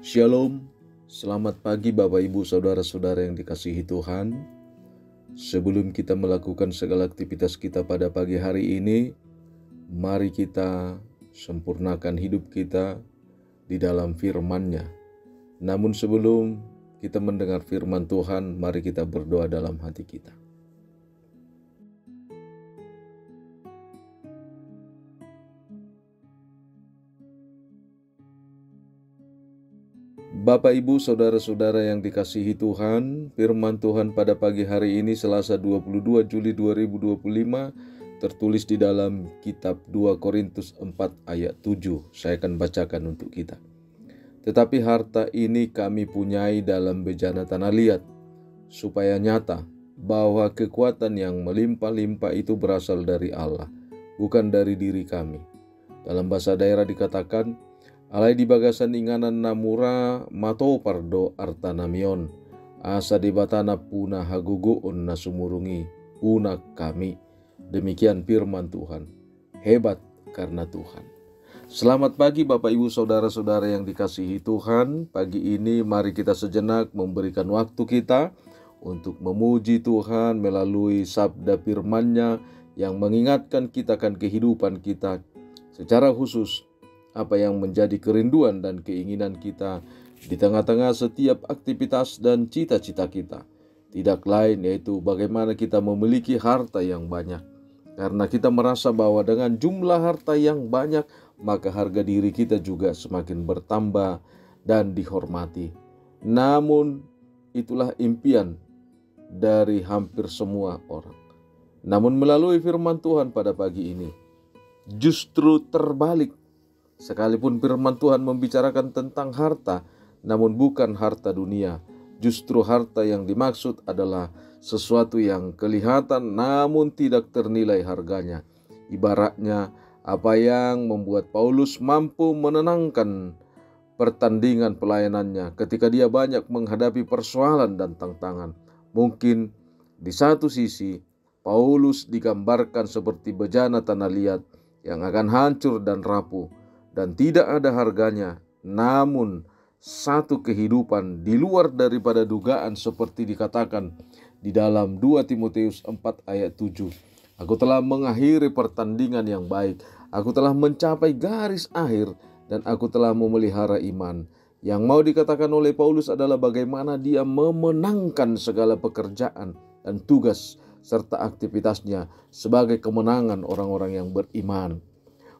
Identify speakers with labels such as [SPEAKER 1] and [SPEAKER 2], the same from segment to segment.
[SPEAKER 1] Shalom, selamat pagi Bapak Ibu Saudara-saudara yang dikasihi Tuhan. Sebelum kita melakukan segala aktivitas kita pada pagi hari ini, mari kita sempurnakan hidup kita di dalam firman-Nya. Namun sebelum kita mendengar firman Tuhan, mari kita berdoa dalam hati kita. Bapak Ibu Saudara-saudara yang dikasihi Tuhan, firman Tuhan pada pagi hari ini Selasa 22 Juli 2025 tertulis di dalam kitab 2 Korintus 4 ayat 7. Saya akan bacakan untuk kita. Tetapi harta ini kami punyai dalam bejana tanah liat, supaya nyata bahwa kekuatan yang melimpah-limpah itu berasal dari Allah, bukan dari diri kami. Dalam bahasa daerah dikatakan, alai di bagasan inganan namura mato pardo artanamion, asa di batana puna haguguun nasumurungi, puna kami. Demikian firman Tuhan. Hebat karena Tuhan. Selamat pagi Bapak Ibu Saudara-saudara yang dikasihi Tuhan. Pagi ini mari kita sejenak memberikan waktu kita untuk memuji Tuhan melalui sabda firman-Nya yang mengingatkan kita akan kehidupan kita, secara khusus apa yang menjadi kerinduan dan keinginan kita di tengah-tengah setiap aktivitas dan cita-cita kita. Tidak lain yaitu bagaimana kita memiliki harta yang banyak. Karena kita merasa bahwa dengan jumlah harta yang banyak, maka harga diri kita juga semakin bertambah dan dihormati. Namun itulah impian dari hampir semua orang. Namun melalui firman Tuhan pada pagi ini, justru terbalik. Sekalipun firman Tuhan membicarakan tentang harta, namun bukan harta dunia. Justru harta yang dimaksud adalah sesuatu yang kelihatan namun tidak ternilai harganya. Ibaratnya apa yang membuat Paulus mampu menenangkan pertandingan pelayanannya ketika dia banyak menghadapi persoalan dan tantangan. Mungkin di satu sisi Paulus digambarkan seperti bejana tanah liat yang akan hancur dan rapuh dan tidak ada harganya, namun satu kehidupan di luar daripada dugaan seperti dikatakan di dalam 2 Timotius 4 ayat 7. Aku telah mengakhiri pertandingan yang baik, aku telah mencapai garis akhir, dan aku telah memelihara iman. Yang mau dikatakan oleh Paulus adalah bagaimana dia memenangkan segala pekerjaan dan tugas serta aktivitasnya sebagai kemenangan orang-orang yang beriman.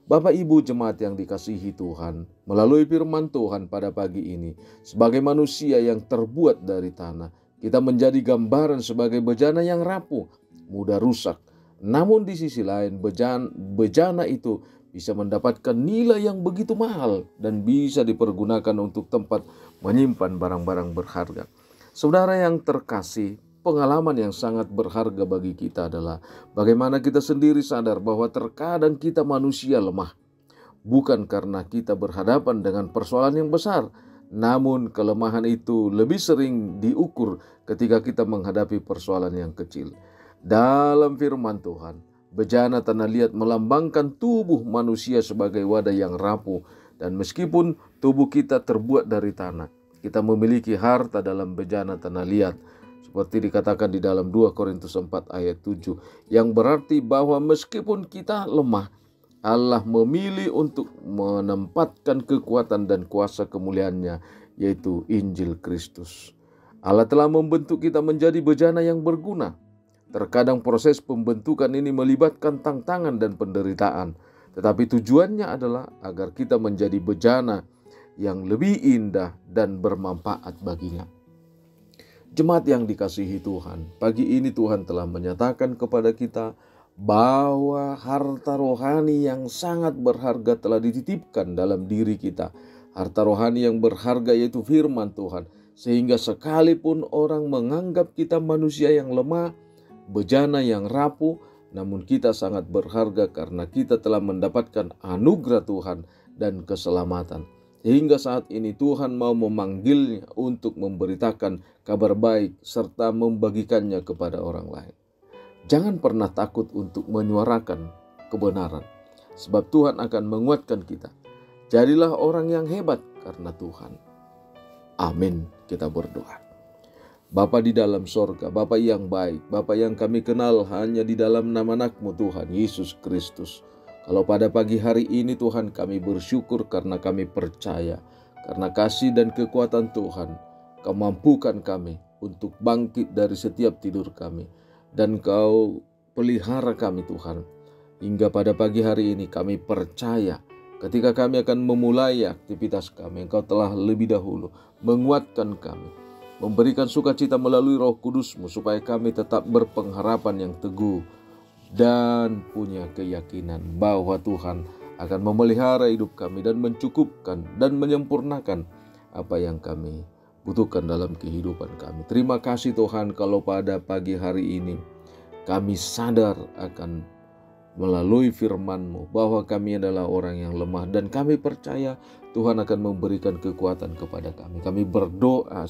[SPEAKER 1] Bapak Ibu jemaat yang dikasihi Tuhan, melalui firman Tuhan pada pagi ini, sebagai manusia yang terbuat dari tanah, kita menjadi gambaran sebagai bejana yang rapuh, mudah rusak. Namun di sisi lain, bejana itu bisa mendapatkan nilai yang begitu mahal dan bisa dipergunakan untuk tempat menyimpan barang-barang berharga. Saudara yang terkasih, pengalaman yang sangat berharga bagi kita adalah bagaimana kita sendiri sadar bahwa terkadang kita manusia lemah. Bukan karena kita berhadapan dengan persoalan yang besar, namun kelemahan itu lebih sering diukur ketika kita menghadapi persoalan yang kecil. Dalam firman Tuhan, bejana tanah liat melambangkan tubuh manusia sebagai wadah yang rapuh, dan meskipun tubuh kita terbuat dari tanah, kita memiliki harta dalam bejana tanah liat. Seperti dikatakan di dalam 2 Korintus 4 ayat 7, yang berarti bahwa meskipun kita lemah, Allah memilih untuk menempatkan kekuatan dan kuasa kemuliaan-Nya, yaitu Injil Kristus. Allah telah membentuk kita menjadi bejana yang berguna. Terkadang proses pembentukan ini melibatkan tantangan dan penderitaan, tetapi tujuannya adalah agar kita menjadi bejana yang lebih indah dan bermanfaat baginya. Jemaat yang dikasihi Tuhan, pagi ini Tuhan telah menyatakan kepada kita bahwa harta rohani yang sangat berharga telah dititipkan dalam diri kita. Harta rohani yang berharga yaitu firman Tuhan, sehingga sekalipun orang menganggap kita manusia yang lemah, bejana yang rapuh, namun kita sangat berharga karena kita telah mendapatkan anugerah Tuhan dan keselamatan. Hingga saat ini Tuhan mau memanggilnya untuk memberitakan kabar baik serta membagikannya kepada orang lain. Jangan pernah takut untuk menyuarakan kebenaran, sebab Tuhan akan menguatkan kita. Jadilah orang yang hebat karena Tuhan. Amin. Kita berdoa. Bapa di dalam sorga, Bapa yang baik, Bapa yang kami kenal hanya di dalam nama anak-Mu Tuhan Yesus Kristus. Kalau pada pagi hari ini Tuhan, kami bersyukur karena kami percaya, karena kasih dan kekuatan Tuhan, Kau mampukan kami untuk bangkit dari setiap tidur kami, dan Kau pelihara kami Tuhan. Hingga pada pagi hari ini kami percaya, ketika kami akan memulai aktivitas kami, Engkau telah lebih dahulu menguatkan kami, memberikan sukacita melalui Roh Kudus-Mu, supaya kami tetap berpengharapan yang teguh dan punya keyakinan bahwa Tuhan akan memelihara hidup kami dan mencukupkan dan menyempurnakan apa yang kami butuhkan dalam kehidupan kami. Terima kasih Tuhan, kalau pada pagi hari ini kami sadar akan melalui firman-Mu bahwa kami adalah orang yang lemah, dan kami percaya Tuhan akan memberikan kekuatan kepada kami. Kami berdoa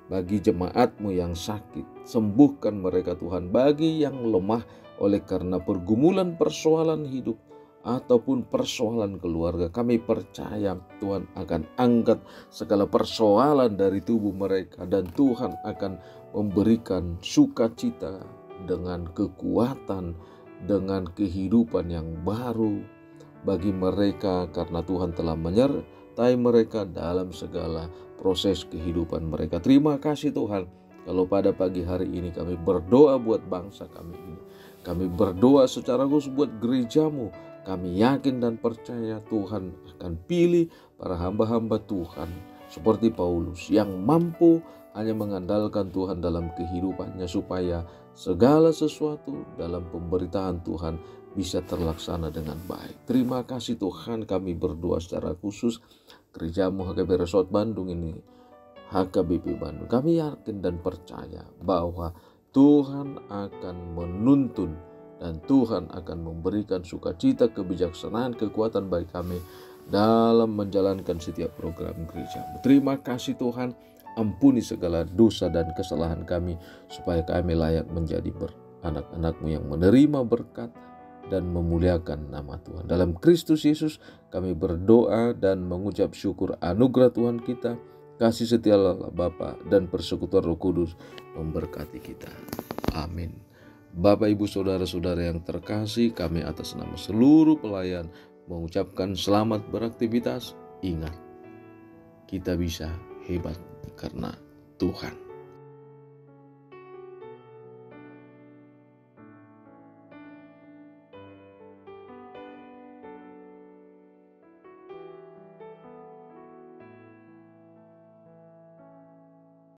[SPEAKER 1] bagi jemaat-Mu yang sakit, sembuhkan mereka Tuhan. Bagi yang lemah oleh karena pergumulan persoalan hidup ataupun persoalan keluarga, kami percaya Tuhan akan angkat segala persoalan dari tubuh mereka, dan Tuhan akan memberikan sukacita dengan kekuatan, dengan kehidupan yang baru bagi mereka, karena Tuhan telah menyertai mereka dalam segala proses kehidupan mereka. Terima kasih Tuhan, kalau pada pagi hari ini kami berdoa buat bangsa kami ini. Kami berdoa secara khusus buat gereja-Mu. Kami yakin dan percaya Tuhan akan pilih para hamba-hamba Tuhan seperti Paulus, yang mampu hanya mengandalkan Tuhan dalam kehidupannya, supaya segala sesuatu dalam pemberitaan Tuhan bisa terlaksana dengan baik. Terima kasih Tuhan, kami berdoa secara khusus gereja-Mu HKB Resort Bandung ini, HKBP Bandung. Kami yakin dan percaya bahwa Tuhan akan menuntun, dan Tuhan akan memberikan sukacita, kebijaksanaan, kekuatan bagi kami dalam menjalankan setiap program gereja-Mu. Terima kasih Tuhan, ampuni segala dosa dan kesalahan kami, supaya kami layak menjadi anak-anak-Mu yang menerima berkat dan memuliakan nama Tuhan. Dalam Kristus Yesus kami berdoa dan mengucap syukur. Anugerah Tuhan kita, kasih setia Allah Bapa, dan persekutuan Roh Kudus memberkati kita. Amin. Bapak, Ibu, Saudara-saudara yang terkasih, kami atas nama seluruh pelayan mengucapkan selamat beraktivitas. Ingat, kita bisa hebat karena Tuhan.